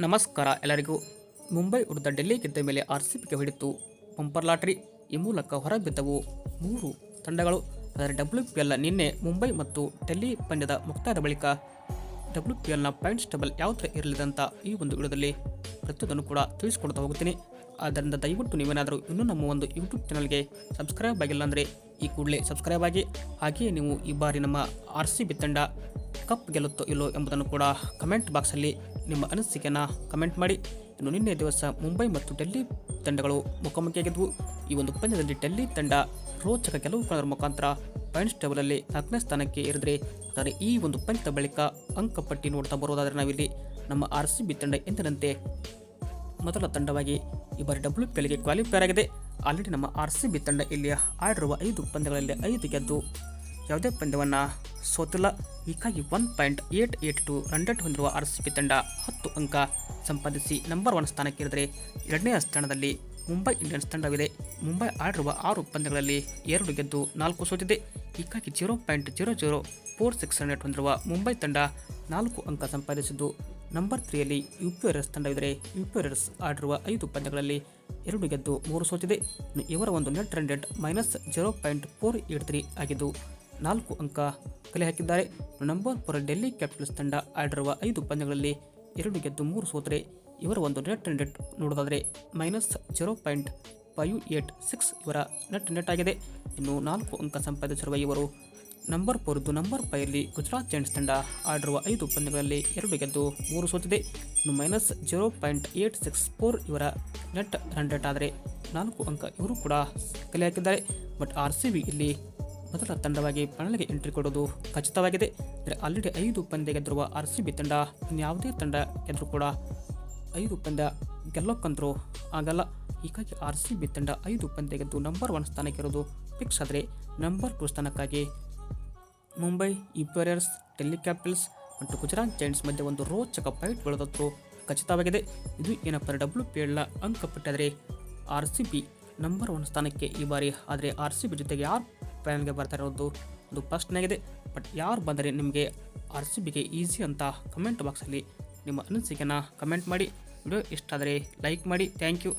ನಮಸ್ಕಾರ ಎಲ್ಲರಿಗೂ. ಮುಂಬೈ ವಿರುದ್ಧ ಡೆಲ್ಲಿ ಗೆದ್ದ ಮೇಲೆ ಆರ್ಸಿಬಿಗೆ ಹೊಡೆತು ಬಂಪರ್ ಲಾಟರಿ. ಈ ಮೂಲಕ ಹೊರಬಿದ್ದವು ಮೂರು ತಂಡಗಳು. ಆದರೆ WPLನ ನಿನ್ನೆ ಮುಂಬೈ ಮತ್ತು ಡೆಲ್ಲಿ ಪಂದ್ಯದ ಮುಕ್ತಾಯದ ಬಳಿಕ WPLನ ಪಾಯಿಂಟ್ಸ್ ಟೇಬಲ್ ಯಾವ ಥರ ಇರಲಿದೆ ಅಂತ ಈ ಒಂದು ವಿಡಿಯೋದಲ್ಲಿ ಪ್ರತಿಯೊಂದನ್ನು ಕೂಡ ತಿಳಿಸ್ಕೊಡ್ತಾ ಹೋಗ್ತೀನಿ. ಆದ್ದರಿಂದ ದಯವಿಟ್ಟು ನೀವೇನಾದರೂ ಇನ್ನೂ ನಮ್ಮ ಒಂದು ಯೂಟ್ಯೂಬ್ ಚಾನಲ್ಗೆ ಸಬ್ಸ್ಕ್ರೈಬ್ ಆಗಿಲ್ಲ ಅಂದರೆ ಈ ಕೂಡಲೇ ಸಬ್ಸ್ಕ್ರೈಬ್ ಆಗಿ. ಹಾಗೆಯೇ ನೀವು ಈ ಬಾರಿ ನಮ್ಮ RCB ತಂಡ ಕಪ್ ಗೆಲ್ಲುತ್ತೋ ಇಲ್ಲೋ ಎಂಬುದನ್ನು ಕೂಡ ಕಮೆಂಟ್ ಬಾಕ್ಸಲ್ಲಿ ನಿಮ್ಮ ಅನಿಸಿಕೆಯನ್ನು ಕಮೆಂಟ್ ಮಾಡಿ. ಇನ್ನು ನಿನ್ನೆ ದಿವಸ ಮುಂಬೈ ಮತ್ತು ಡೆಲ್ಲಿ ತಂಡಗಳು ಮುಖಾಮುಖಿಯಾಗಿದ್ದವು. ಈ ಒಂದು ಪಂದ್ಯದಲ್ಲಿ ಡೆಲ್ಲಿ ತಂಡ ರೋಚಕ ಗೆಲುವು ಕಾಣುವ ಮುಖಾಂತರ ಪಾಯಿಂಟ್ಸ್ ಟೇಬಲಲ್ಲಿ 4ನೇ ಸ್ಥಾನಕ್ಕೆ ಏರಿದರೆ, ಆದರೆ ಈ ಒಂದು ಪಂದ್ಯದ ಬಳಿಕ ಅಂಕಪಟ್ಟಿ ನೋಡ್ತಾ ಬರೋದಾದರೆ ನಾವಿಲ್ಲಿ ನಮ್ಮ RCB ತಂಡ ಎಂದಿನಂತೆ ಮೊದಲ ತಂಡವಾಗಿ ಈ ಬಾರಿ WPLಗೆ ಕ್ವಾಲಿಫೈರ್ ಆಗಿದೆ. ಆಲ್ರೆಡಿ ನಮ್ಮ RCB ತಂಡ ಇಲ್ಲಿ ಆಡಿರುವ 5 ಪಂದ್ಯಗಳಲ್ಲಿ 5 ಗೆದ್ದು ಯಾವುದೇ ಪಂದ್ಯವನ್ನು ಸೋತಿಲ್ಲ. ಹೀಗಾಗಿ 1.882 ರನ್ ರೇಟ್ ಹೊಂದಿರುವ RCB ತಂಡ 10 ಅಂಕ ಸಂಪಾದಿಸಿ ನಂಬರ್ 1 ಸ್ಥಾನಕ್ಕೆ ಇರಿದರೆ, ಎರಡನೇ ಸ್ಥಾನದಲ್ಲಿ ಮುಂಬೈ ಇಂಡಿಯನ್ಸ್ ತಂಡವಿದೆ. ಮುಂಬೈ ಆಡಿರುವ 6 ಪಂದ್ಯಗಳಲ್ಲಿ 2 ಗೆದ್ದು 4 ಸೋತಿದೆ. ಹೀಗಾಗಿ 0.0046 ರನ್ ರೇಟ್ ಹೊಂದಿರುವ ಮುಂಬೈ ತಂಡ 4 ಅಂಕ ಸಂಪಾದಿಸಿದ್ದು ನಂಬರ್ 3ಯಲ್ಲಿ UP ವಾರಿಯರ್ಸ್ ತಂಡವಿದ್ದರೆ, UP ವಾರಿಯರ್ಸ್ ಆಡಿರುವ 5 ಪಂದ್ಯಗಳಲ್ಲಿ 2 ಗೆದ್ದು 3 ಸೋತಿದೆ. ಇವರ ಒಂದು ನೆಟ್ ರನ್ ರೇಟ್ -0.483 ಆಗಿದ್ದು 4 ಅಂಕ ಕಲೆ ಹಾಕಿದ್ದಾರೆ. ನಂಬರ್ 4 ಡೆಲ್ಲಿ ಕ್ಯಾಪಿಟಲ್ಸ್ ತಂಡ ಆಡಿರುವ 5 ಪಂದ್ಯಗಳಲ್ಲಿ 2 ಗೆದ್ದು 3 ಸೋತರೆ, ಇವರ ಒಂದು ನೆಟ್ ರನ್ ರೇಟ್ ನೋಡೋದಾದರೆ -0.586 ಇವರ ನೆಟ್ ರನ್ ರೇಟ್ ಆಗಿದೆ. ಇನ್ನು 4 ಅಂಕ ಸಂಪಾದಿಸಿರುವ ಇವರು ನಂಬರ್ 4 ನಂಬರ್ 5ರಲ್ಲಿ ಗುಜರಾತ್ ಜೈಂಟ್ಸ್ ತಂಡ ಆಡಿರುವ 5 ಪಂದ್ಯಗಳಲ್ಲಿ 2 ಗೆದ್ದು 3 ಸೋತಿದೆ. ಇನ್ನು -0.864 ಇವರ ನೆಟ್ ರನ್ ರೇಟ್ ಆದರೆ 4 ಅಂಕ ಇವರು ಕೂಡ ಕಲೆ ಹಾಕಿದ್ದಾರೆ. ಬಟ್ RCB ಇಲ್ಲಿ ಮೊದಲ ತಂಡವಾಗಿ ಫೈನಲ್ಗೆ ಎಂಟ್ರಿ ಕೊಡೋದು ಖಚಿತವಾಗಿದೆ. ಅಂದರೆ ಆಲ್ರೆಡಿ 5 ಪಂದ್ಯ ಗೆದ್ದಿರುವ RCB ತಂಡ ಇನ್ಯಾವುದೇ ತಂಡ ಗೆದ್ದರೂ ಕೂಡ 5 ಪಂದ್ಯ ಗೆಲ್ಲೋಕ್ಕಂತರೂ ಆಗಲ್ಲ. ಹೀಗಾಗಿ RCB ತಂಡ 5 ಪಂದ್ಯ ಗೆದ್ದು ನಂಬರ್ 1 ಸ್ಥಾನಕ್ಕೆ ಇರೋದು ಫಿಕ್ಸ್. ಆದರೆ ನಂಬರ್ 2 ಸ್ಥಾನಕ್ಕಾಗಿ Mumbai, UP warriors, Delhi capitals ಮತ್ತು ಗುಜರಾತ್ ಜೈಂಟ್ಸ್ ಮಧ್ಯೆ ಒಂದು ರೋಚಕ ಫೈಟ್ ಬೆಳೆದದ್ದು ಖಚಿತವಾಗಿದೆ. ಇದು ಏನಪ್ಪ WPLನ ಅಂಕಪಟ್ಟಿ. ಆದರೆ RCB ನಂಬರ್ 1 ಸ್ಥಾನಕ್ಕೆ ಈ ಬಾರಿ. ಆದರೆ RCB ಜೊತೆಗೆ ಯಾರು ಫೈನಲ್ಗೆ ಬರ್ತಾ ಇರೋದು ಒಂದು ಪ್ರಶ್ನೆ ಆಗಿದೆ. ಬಟ್ ಯಾರು ಬಂದರೆ ನಿಮಗೆ RCBಗೆ ಈಸಿ ಅಂತ ಕಮೆಂಟ್ ಬಾಕ್ಸಲ್ಲಿ ನಿಮ್ಮ ಅನಿಸಿಕೆನ ಕಮೆಂಟ್ ಮಾಡಿ. ವಿಡಿಯೋ ಇಷ್ಟ ಆದರೆ ಲೈಕ್ ಮಾಡಿ. Thank you.